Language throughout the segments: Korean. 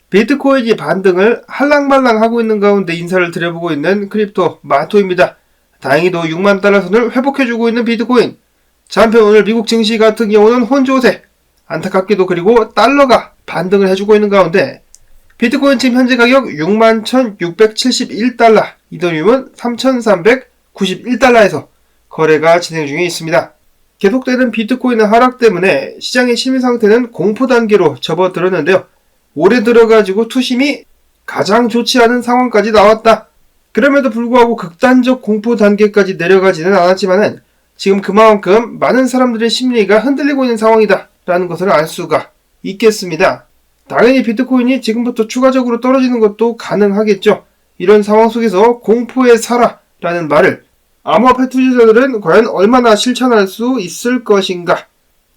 비트코인이 반등을 할랑말랑 하고 있는 가운데 인사를 드려보고 있는 크립토 마토입니다. 다행히도 6만 달러 선을 회복해주고 있는 비트코인. 자, 한편 오늘 미국 증시 같은 경우는 혼조세. 안타깝게도 그리고 달러가 반등을 해주고 있는 가운데 비트코인 지금 현재 가격 61,671달러, 이더리움은 3,391달러에서 거래가 진행 중에 있습니다. 계속되는 비트코인의 하락 때문에 시장의 심리 상태는 공포 단계로 접어들었는데요. 올해 들어가지고 투심이 가장 좋지 않은 상황까지 나왔다. 그럼에도 불구하고 극단적 공포 단계까지 내려가지는 않았지만은 지금 그만큼 많은 사람들의 심리가 흔들리고 있는 상황이다 라는 것을 알 수가 있겠습니다. 당연히 비트코인이 지금부터 추가적으로 떨어지는 것도 가능하겠죠. 이런 상황 속에서 공포에 살아 라는 말을 암호화폐 투자자들은 과연 얼마나 실천할 수 있을 것인가.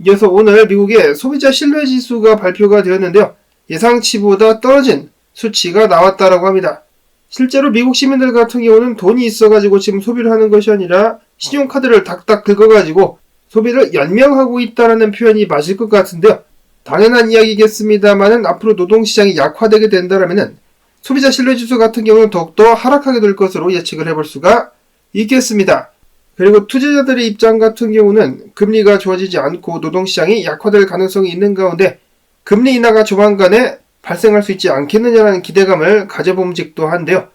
이어서 오늘 미국의 소비자 신뢰지수가 발표가 되었는데요. 예상치보다 떨어진 수치가 나왔다라고 합니다. 실제로 미국 시민들 같은 경우는 돈이 있어가지고 지금 소비를 하는 것이 아니라 신용카드를 닥닥 긁어가지고 소비를 연명하고 있다라는 표현이 맞을 것 같은데요. 당연한 이야기겠습니다만은 앞으로 노동시장이 약화되게 된다라면은 소비자 신뢰지수 같은 경우는 더욱더 하락하게 될 것으로 예측을 해볼 수가 있겠습니다. 그리고 투자자들의 입장 같은 경우는 금리가 좋아지지 않고 노동시장이 약화될 가능성이 있는 가운데 금리 인하가 조만간에 발생할 수 있지 않겠느냐라는 기대감을 가져봄직도 한데요.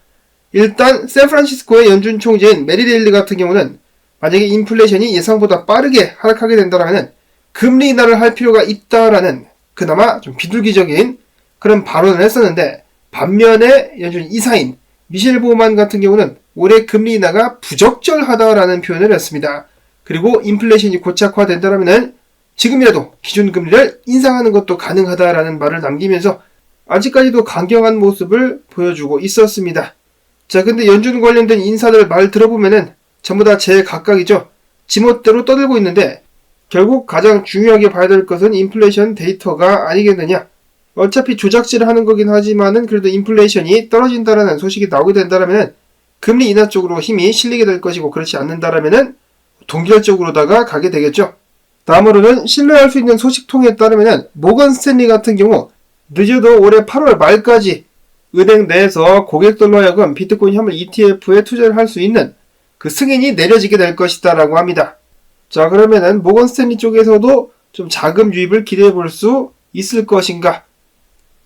일단 샌프란시스코의 연준 총재인 메리 데일리 같은 경우는 만약에 인플레이션이 예상보다 빠르게 하락하게 된다면 금리 인하를 할 필요가 있다라는 그나마 좀 비둘기적인 그런 발언을 했었는데, 반면에 연준 이사인 미셸 보만 같은 경우는 올해 금리 인하가 부적절하다라는 표현을 했습니다. 그리고 인플레이션이 고착화된다면 지금이라도 기준금리를 인상하는 것도 가능하다라는 말을 남기면서 아직까지도 강경한 모습을 보여주고 있었습니다. 자, 근데 연준 관련된 인사들 말 들어보면은 전부 다 제각각이죠. 지멋대로 떠들고 있는데 결국 가장 중요하게 봐야 될 것은 인플레이션 데이터가 아니겠느냐. 어차피 조작질을 하는 거긴 하지만은 그래도 인플레이션이 떨어진다라는 소식이 나오게 된다라면은 금리 인하 쪽으로 힘이 실리게 될 것이고, 그렇지 않는다라면은 동결적으로다가 가게 되겠죠. 다음으로는 신뢰할 수 있는 소식통에 따르면 모건 스탠리 같은 경우 늦어도 올해 8월 말까지 은행 내에서 고객들로 하여금 비트코인 현물 ETF에 투자를 할 수 있는 그 승인이 내려지게 될 것이다 라고 합니다. 자, 그러면은 모건 스탠리 쪽에서도 좀 자금 유입을 기대해 볼 수 있을 것인가.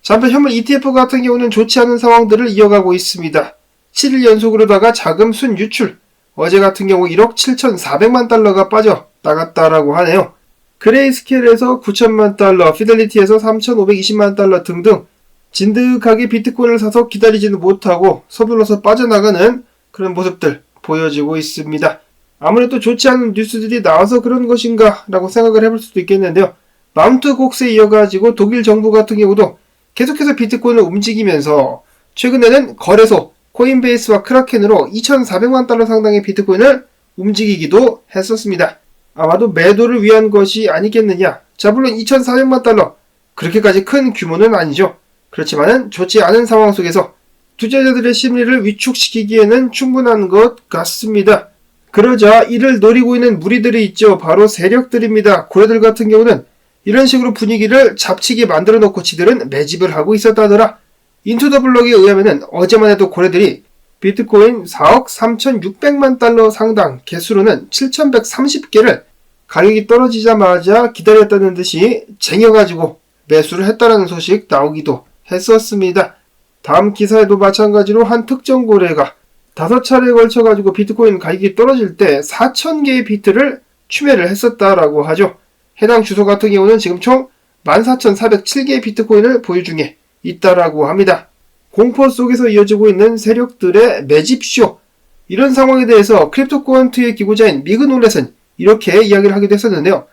자, 한편 현물 ETF 같은 경우는 좋지 않은 상황들을 이어가고 있습니다. 7일 연속으로다가 자금 순 유출, 어제 같은 경우 1억 7,400만 달러가 빠져 나갔다라고 하네요. 그레이스케일에서 9천만 달러, 피델리티에서 3,520만 달러 등등 진득하게 비트코인을 사서 기다리지는 못하고 서둘러서 빠져나가는 그런 모습들 보여지고 있습니다. 아무래도 좋지 않은 뉴스들이 나와서 그런 것인가 라고 생각을 해볼 수도 있겠는데요. 마운트 곡스에 이어가지고 독일 정부 같은 경우도 계속해서 비트코인을 움직이면서 최근에는 거래소 코인베이스와 크라켄으로 2,400만 달러 상당의 비트코인을 움직이기도 했었습니다. 아마도 매도를 위한 것이 아니겠느냐. 자, 물론 2,400만 달러 그렇게까지 큰 규모는 아니죠. 그렇지만은 좋지 않은 상황 속에서 투자자들의 심리를 위축시키기에는 충분한 것 같습니다. 그러자 이를 노리고 있는 무리들이 있죠. 바로 세력들입니다. 고래들 같은 경우는 이런 식으로 분위기를 잡치게 만들어 놓고 지들은 매집을 하고 있었다더라. 인투더블럭에 의하면은 어제만 해도 고래들이 비트코인 4억 3,600만 달러 상당 개수로는 7,130개를 가격이 떨어지자마자 기다렸다는 듯이 쟁여가지고 매수를 했다라는 소식 나오기도 했었습니다. 다음 기사에도 마찬가지로 한 특정 고래가 5차례에 걸쳐가지고 비트코인 가격이 떨어질 때 4,000개의 비트를 추매를 했었다라고 하죠. 해당 주소 같은 경우는 지금 총 14,407개의 비트코인을 보유 중에 있다라고 합니다. 공포 속에서 이어지고 있는 세력들의 매집쇼, 이런 상황에 대해서 크립토코언트의 기고자인 미그놀렛은 이렇게 이야기를 하기도 했었는데요.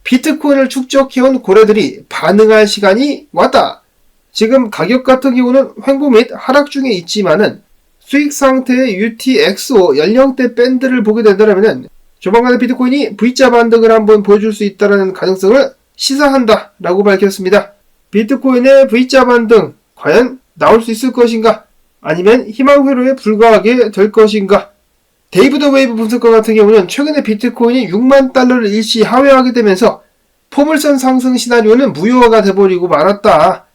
비트코인을 축적해온 고래들이 반응할 시간이 왔다. 지금 가격 같은 경우는 횡보 및 하락 중에 있지만은 수익 상태의 UTXO 연령대 밴드를 보게 된다면 조만간에 비트코인이 V자 반등을 한번 보여줄 수 있다는 가능성을 시사한다 라고 밝혔습니다. 비트코인의 V자 반등 과연 나올 수 있을 것인가? 아니면 희망 회로에 불과하게 될 것인가? 데이브 더 웨이브 분석가 같은 경우는 최근에 비트코인이 6만 달러를 일시 하회하게 되면서 포물선 상승 시나리오는 무효화가 돼버리고 말았다.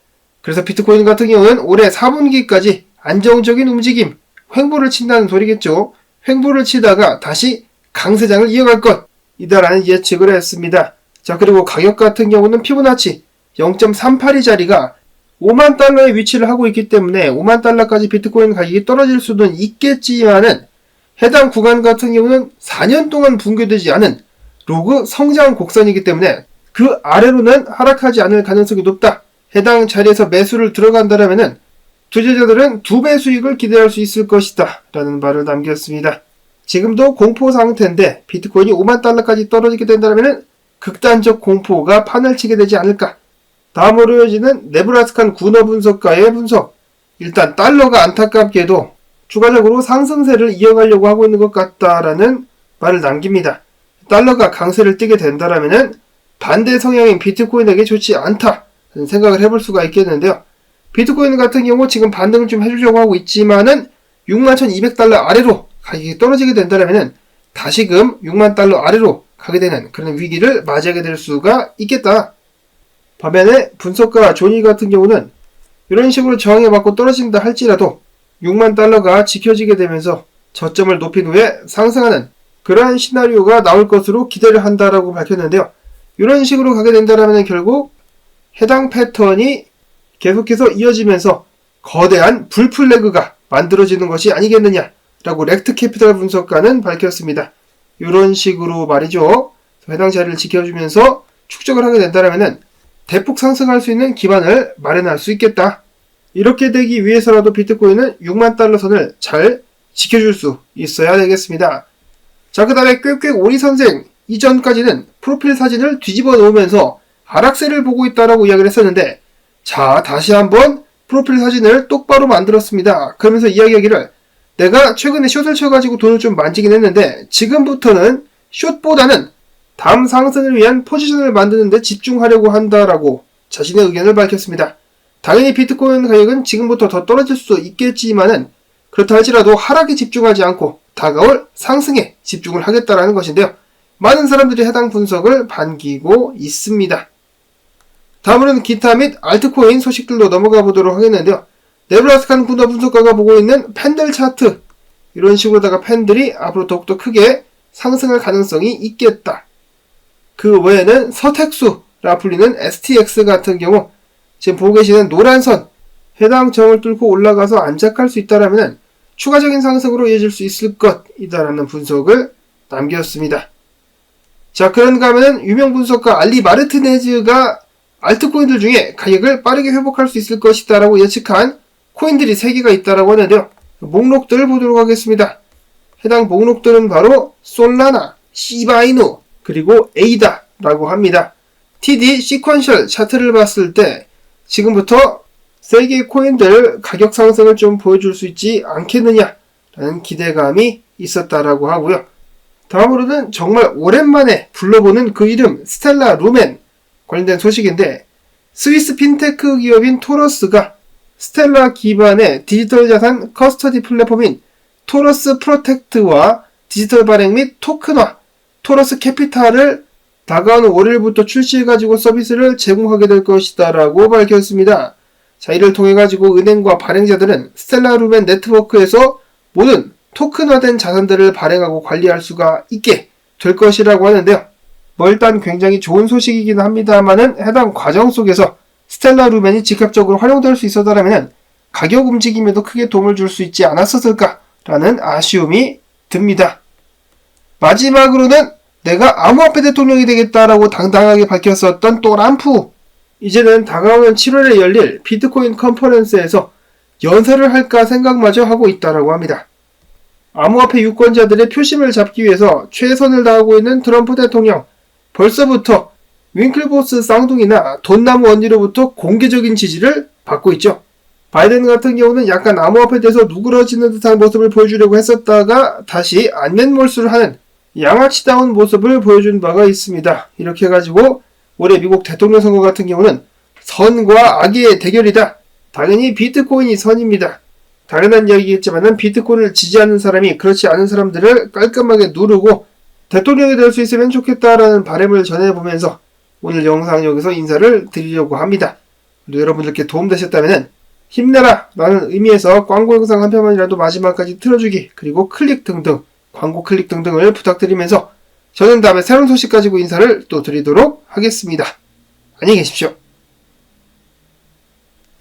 그래서 비트코인 같은 경우는 올해 4분기까지 안정적인 움직임, 횡보를 친다는 소리겠죠. 횡보를 치다가 다시 강세장을 이어갈 것이다라는 예측을 했습니다. 자, 그리고 가격 같은 경우는 피보나치 0.382짜리가 5만 달러에 위치를 하고 있기 때문에 5만 달러까지 비트코인 가격이 떨어질 수는 있겠지만은 해당 구간 같은 경우는 4년 동안 붕괴되지 않은 로그 성장 곡선이기 때문에 그 아래로는 하락하지 않을 가능성이 높다. 해당 자리에서 매수를 들어간다면은 투자자들은 2배 수익을 기대할 수 있을 것이다 라는 말을 남겼습니다. 지금도 공포 상태인데 비트코인이 5만 달러까지 떨어지게 된다면 극단적 공포가 판을 치게 되지 않을까. 다음으로 이어지는 네브라스칸 군어 분석가의 분석. 일단 달러가 안타깝게도 추가적으로 상승세를 이어가려고 하고 있는 것 같다라는 말을 남깁니다. 달러가 강세를 띠게 된다면 반대 성향인 비트코인에게 좋지 않다는 생각을 해볼 수가 있겠는데요. 비트코인 같은 경우 지금 반등을 좀 해주려고 하고 있지만은 61,200달러 아래로 가격이 떨어지게 된다면 다시금 6만 달러 아래로 가게 되는 그런 위기를 맞이하게 될 수가 있겠다. 반면에 분석가 조니 같은 경우는 이런 식으로 저항에 맞고 떨어진다 할지라도 6만 달러가 지켜지게 되면서 저점을 높인 후에 상승하는 그러한 시나리오가 나올 것으로 기대를 한다라고 밝혔는데요. 이런 식으로 가게 된다면 결국 해당 패턴이 계속해서 이어지면서 거대한 불플래그가 만들어지는 것이 아니겠느냐라고 렉트 캐피탈 분석가는 밝혔습니다. 이런 식으로 말이죠. 해당 자리를 지켜주면서 축적을 하게 된다면 대폭 상승할 수 있는 기반을 마련할 수 있겠다. 이렇게 되기 위해서라도 비트코인은 6만 달러 선을 잘 지켜줄 수 있어야 되겠습니다. 자, 그 다음에 꾀꾀 오리 선생 이전까지는 프로필 사진을 뒤집어 놓으면서 하락세를 보고 있다라고 이야기를 했었는데, 자, 다시 한번 프로필 사진을 똑바로 만들었습니다. 그러면서 이야기하기를 내가 최근에 숏을 쳐가지고 돈을 좀 만지긴 했는데 지금부터는 숏보다는 다음 상승을 위한 포지션을 만드는 데 집중하려고 한다라고 자신의 의견을 밝혔습니다. 당연히 비트코인 가격은 지금부터 더 떨어질 수 있겠지만은 그렇다 할지라도 하락에 집중하지 않고 다가올 상승에 집중을 하겠다라는 것인데요. 많은 사람들이 해당 분석을 반기고 있습니다. 다음으로는 기타 및 알트코인 소식들로 넘어가 보도록 하겠는데요. 네브라스칸 군어 분석가가 보고 있는 팬들 차트, 이런 식으로다가 팬들이 앞으로 더욱더 크게 상승할 가능성이 있겠다. 그 외에는 서택수라 불리는 STX 같은 경우 지금 보고 계시는 노란선, 해당 점을 뚫고 올라가서 안착할 수 있다면 추가적인 상승으로 이어질 수 있을 것이다라는 분석을 남겼습니다. 자, 그런가 하면 유명 분석가 알리 마르티네즈가 알트코인들 중에 가격을 빠르게 회복할 수 있을 것이다 라고 예측한 코인들이 3개가 있다라고 하는데요. 목록들을 보도록 하겠습니다. 해당 목록들은 바로 솔라나, 시바이누, 그리고 에이다라고 합니다. TD 시퀀셜 차트를 봤을 때 지금부터 3개의 코인들 가격 상승을 좀 보여줄 수 있지 않겠느냐라는 기대감이 있었다라고 하고요. 다음으로는 정말 오랜만에 불러보는 그 이름 스텔라 루멘 관련된 소식인데, 스위스 핀테크 기업인 토러스가 스텔라 기반의 디지털 자산 커스터디 플랫폼인 토러스 프로텍트와 디지털 발행 및 토큰화 토러스 캐피탈을 다가오는 월요일부터 출시해가지고 서비스를 제공하게 될 것이다 라고 밝혔습니다. 자, 이를 통해가지고 은행과 발행자들은 스텔라 루멘 네트워크에서 모든 토큰화된 자산들을 발행하고 관리할 수가 있게 될 것이라고 하는데요. 뭐 일단 굉장히 좋은 소식이긴 합니다만은 해당 과정 속에서 스텔라 루멘이 직접적으로 활용될 수 있었다면 가격 움직임에도 크게 도움을 줄 수 있지 않았었을까라는 아쉬움이 듭니다. 마지막으로는 내가 암호화폐 대통령이 되겠다라고 당당하게 밝혔었던 또람프, 이제는 다가오는 7월에 열릴 비트코인 컨퍼런스에서 연설을 할까 생각마저 하고 있다라고 합니다. 암호화폐 유권자들의 표심을 잡기 위해서 최선을 다하고 있는 트럼프 대통령, 벌써부터 윙클보스 쌍둥이나 돈나무 언니로부터 공개적인 지지를 받고 있죠. 바이든 같은 경우는 약간 암호화폐에 대해서 누그러지는 듯한 모습을 보여주려고 했었다가 다시 안면몰수를 하는 양아치다운 모습을 보여준 바가 있습니다. 이렇게 해가지고 올해 미국 대통령 선거 같은 경우는 선과 악의 대결이다. 당연히 비트코인이 선입니다. 당연한 이야기겠지만 비트코인을 지지하는 사람이 그렇지 않은 사람들을 깔끔하게 누르고 대통령이 될 수 있으면 좋겠다라는 바람을 전해보면서 오늘 영상 여기서 인사를 드리려고 합니다. 그리고 여러분들께 도움되셨다면 힘내라 라는 의미에서 광고 영상 한 편만이라도 마지막까지 틀어주기, 그리고 클릭 등등, 광고 클릭 등등을 부탁드리면서 저는 다음에 새로운 소식 가지고 인사를 또 드리도록 하겠습니다. 안녕히 계십시오.